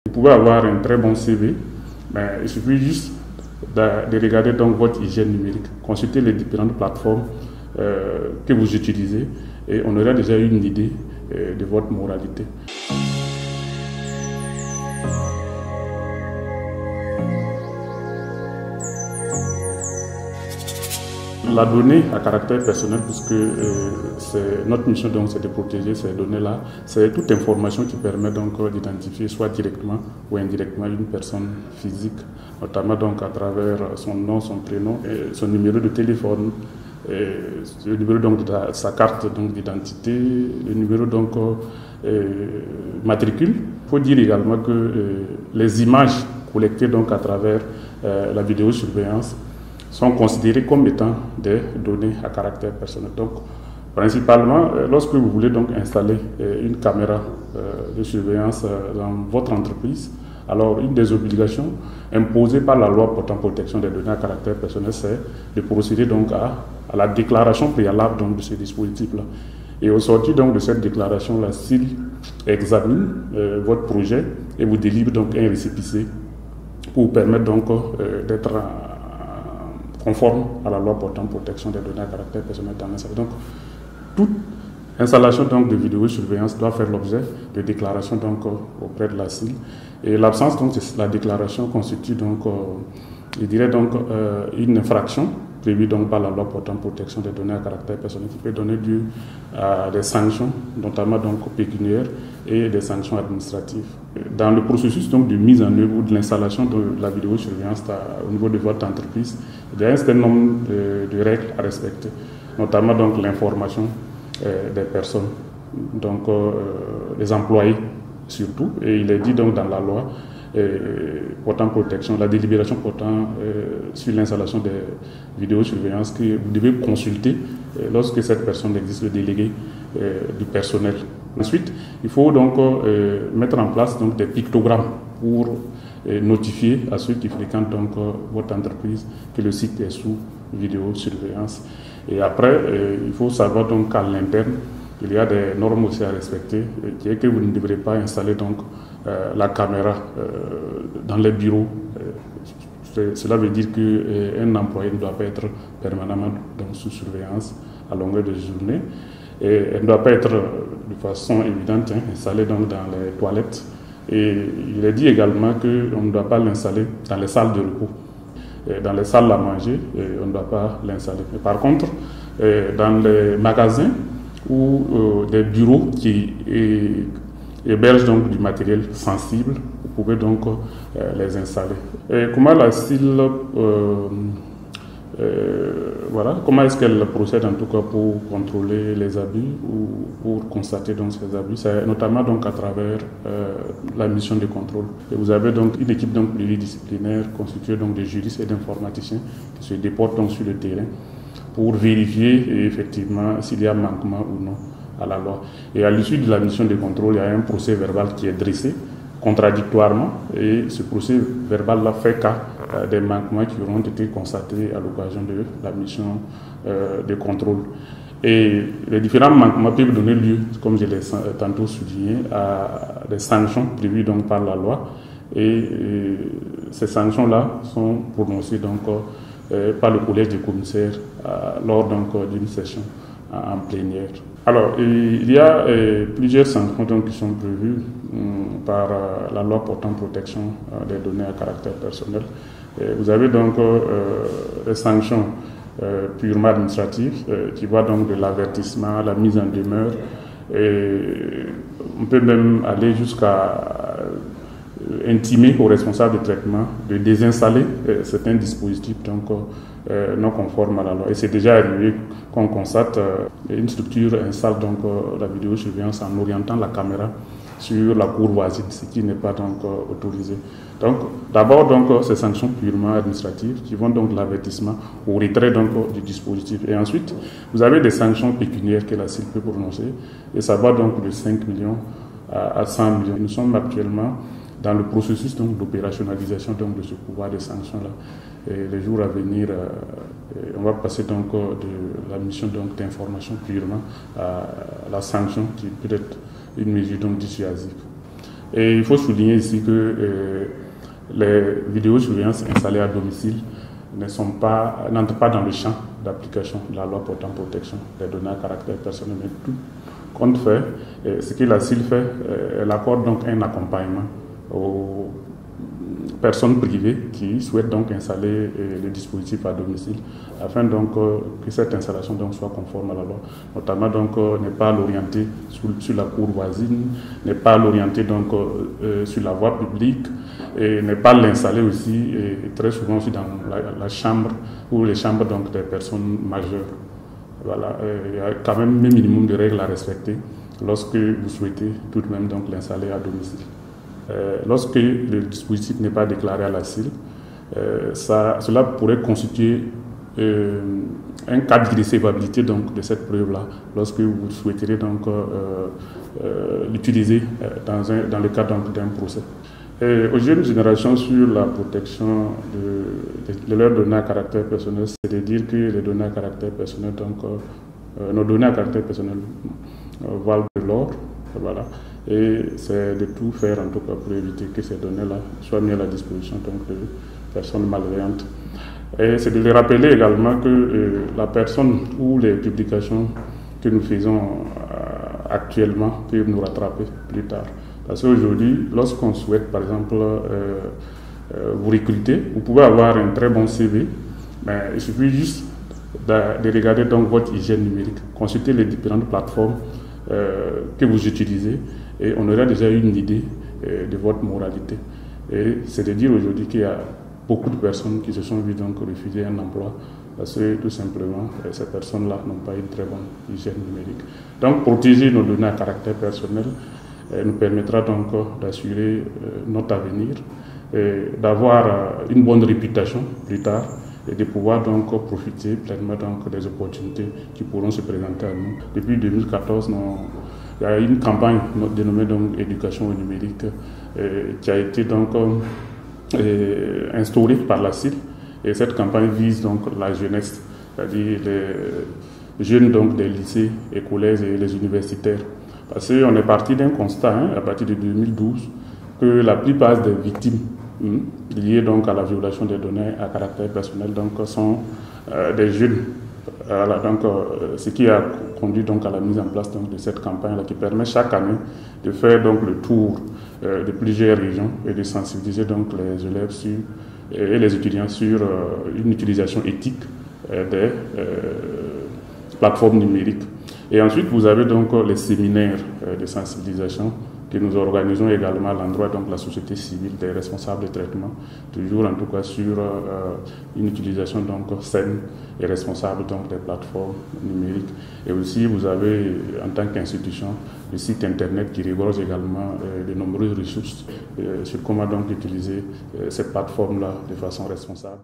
Vous pouvez avoir un très bon CV, mais il suffit juste de regarder donc votre hygiène numérique, consulter les différentes plateformes que vous utilisez et on aura déjà une idée de votre moralité. La donnée à caractère personnel, puisque c'est notre mission donc c'est de protéger ces données-là, c'est toute information qui permet donc d'identifier soit directement ou indirectement une personne physique, notamment donc à travers son nom, son prénom, et son numéro de téléphone, le numéro donc de sa carte donc d'identité, le numéro donc matricule. Il faut dire également que les images collectées donc à travers la vidéosurveillance sont considérés comme étant des données à caractère personnel. Donc, principalement, lorsque vous voulez donc installer une caméra de surveillance dans votre entreprise, alors une des obligations imposées par la loi portant protection des données à caractère personnel, c'est de procéder donc à la déclaration préalable donc de ce dispositif-là. Et au sortir donc de cette déclaration-là, s'il examine votre projet et vous délivre donc un récépissé pour vous permettre donc d'être conforme à la loi portant protection des données à caractère personnel dans l'installation. Donc, toute installation donc, de vidéosurveillance doit faire l'objet de déclaration donc, auprès de la CIL. Et l'absence donc, de la déclaration constitue donc, je dirais donc, une infraction prévue donc, par la loi portant protection des données à caractère personnel qui peut donner lieu à des sanctions, notamment donc, pécuniaires et des sanctions administratives. Dans le processus donc, de mise en œuvre ou de l'installation de la vidéosurveillance au niveau de votre entreprise, il y a un certain nombre de règles à respecter, notamment donc l'information des personnes, donc les employés surtout, et il est dit donc dans la loi portant protection, la délibération portant sur l'installation des vidéosurveillance que vous devez consulter lorsque cette personne existe, le délégué du personnel. Ensuite, il faut donc mettre en place donc, des pictogrammes pour notifier à ceux qui fréquentent donc, votre entreprise que le site est sous vidéosurveillance. Et après, il faut savoir donc qu'à l'interne, il y a des normes aussi à respecter, qui est que vous ne devrez pas installer donc, la caméra dans les bureaux. Cela veut dire qu'un employé ne doit pas être permanemment donc, sous surveillance à longueur de journée. Et elle ne doit pas être de façon évidente installée donc, dans les toilettes. Et il est dit également qu'on ne doit pas l'installer dans les salles de repos. Dans les salles à manger, on ne doit pas l'installer. Par contre, dans les magasins ou des bureaux qui hébergent donc du matériel sensible, vous pouvez donc les installer. Et comment la CIL voilà, comment est-ce qu'elle procède en tout cas pour contrôler les abus ou pour constater donc ces abus? C'est notamment donc à travers la mission de contrôle. Et vous avez donc une équipe donc pluridisciplinaire constituée donc de juristes et d'informaticiens qui se déportent donc sur le terrain pour vérifier effectivement s'il y a manquement ou non à la loi. Et à l'issue de la mission de contrôle, il y a un procès verbal qui est dressé contradictoirement et ce procès verbal-là fait cas des manquements qui auront été constatés à l'occasion de la mission de contrôle. Et les différents manquements peuvent donner lieu, comme je l'ai tantôt souligné, à des sanctions prévues donc par la loi et ces sanctions-là sont prononcées donc par le collège des commissaires lors d'une session en plénière. Alors, il y a plusieurs sanctions donc, qui sont prévues par la loi portant protection des données à caractère personnel. Vous avez donc des sanctions purement administratives qui vont donc de l'avertissement à la mise en demeure. Et on peut même aller jusqu'à intimer aux responsables de traitement de désinstaller certains dispositifs donc, non conformes à la loi. Et c'est déjà arrivé qu'on constate une structure installe donc la vidéosurveillance en orientant la caméra sur la cour voisine, ce qui n'est pas donc autorisé. Donc d'abord donc ces sanctions purement administratives qui vont donc de l'avertissement au retrait donc du dispositif. Et ensuite vous avez des sanctions pécuniaires que la CIL peut prononcer et ça va donc de 5 millions à 100 millions. Nous sommes actuellement dans le processus d'opérationnalisation de ce pouvoir de sanctions-là. Et les jours à venir, on va passer donc de la mission d'information purement à la sanction qui peut être une mesure donc dissuasive. Et il faut souligner ici que les vidéosurveillances installées à domicile n'entrent pas dans le champ d'application de la loi portant protection des données à caractère personnel. Mais tout compte fait, ce que la CIL fait, elle accorde donc un accompagnement aux personnes privées qui souhaitent donc installer le dispositif à domicile afin donc que cette installation donc soit conforme à la loi. Notamment donc n'est pas l'orienter sur la cour voisine, n'est pas l'orienter donc sur la voie publique et n'est pas l'installer aussi très souvent aussi dans la chambre ou les chambres donc des personnes majeures. Voilà, il y a quand même un minimum de règles à respecter lorsque vous souhaitez tout de même donc l'installer à domicile. Lorsque le dispositif n'est pas déclaré à la CIL, cela pourrait constituer un cas d'irrécevabilité donc de cette preuve-là, lorsque vous souhaiterez donc l'utiliser dans le cadre d'un procès. Aux jeunes générations sur la protection de leurs données à caractère personnel, c'est de dire que les données à caractère personnel, donc nos données à caractère personnel valent de l'or, voilà. Et c'est de tout faire en tout cas pour éviter que ces données-là soient mises à la disposition donc, de personnes malveillantes. Et c'est de les rappeler également que la personne ou les publications que nous faisons actuellement peuvent nous rattraper plus tard. Parce qu'aujourd'hui, lorsqu'on souhaite par exemple vous recruter, vous pouvez avoir un très bon CV, mais il suffit juste de regarder donc votre hygiène numérique, consulter les différentes plateformes que vous utilisez et on aura déjà une idée de votre moralité. Et c'est de dire aujourd'hui qu'il y a beaucoup de personnes qui se sont vues donc refuser un emploi parce que tout simplement ces personnes-là n'ont pas une très bonne hygiène numérique. Donc protéger nos données à caractère personnel nous permettra donc d'assurer notre avenir, d'avoir une bonne réputation plus tard et de pouvoir donc profiter pleinement donc des opportunités qui pourront se présenter à nous. Depuis 2014, il y a une campagne dénommée donc Éducation au numérique qui a été donc instaurée par la CIL et cette campagne vise donc la jeunesse, c'est-à-dire les jeunes donc des lycées et collèges et les universitaires. Parce qu'on est parti d'un constat à partir de 2012 que la plupart des victimes liées donc à la violation des données à caractère personnel donc sont des jeunes. Voilà, donc, ce qui a conduit donc à la mise en place donc, de cette campagne-là qui permet chaque année de faire donc, le tour de plusieurs régions et de sensibiliser donc, les élèves et les étudiants sur une utilisation éthique des plateformes numériques. Et ensuite, vous avez donc les séminaires de sensibilisation que nous organisons également à l'endroit de la société civile, des responsables de traitement, toujours en tout cas sur une utilisation donc saine et responsable donc des plateformes numériques. Et aussi vous avez en tant qu'institution le site internet qui regorge également de nombreuses ressources sur comment donc utiliser ces plateformes-là de façon responsable.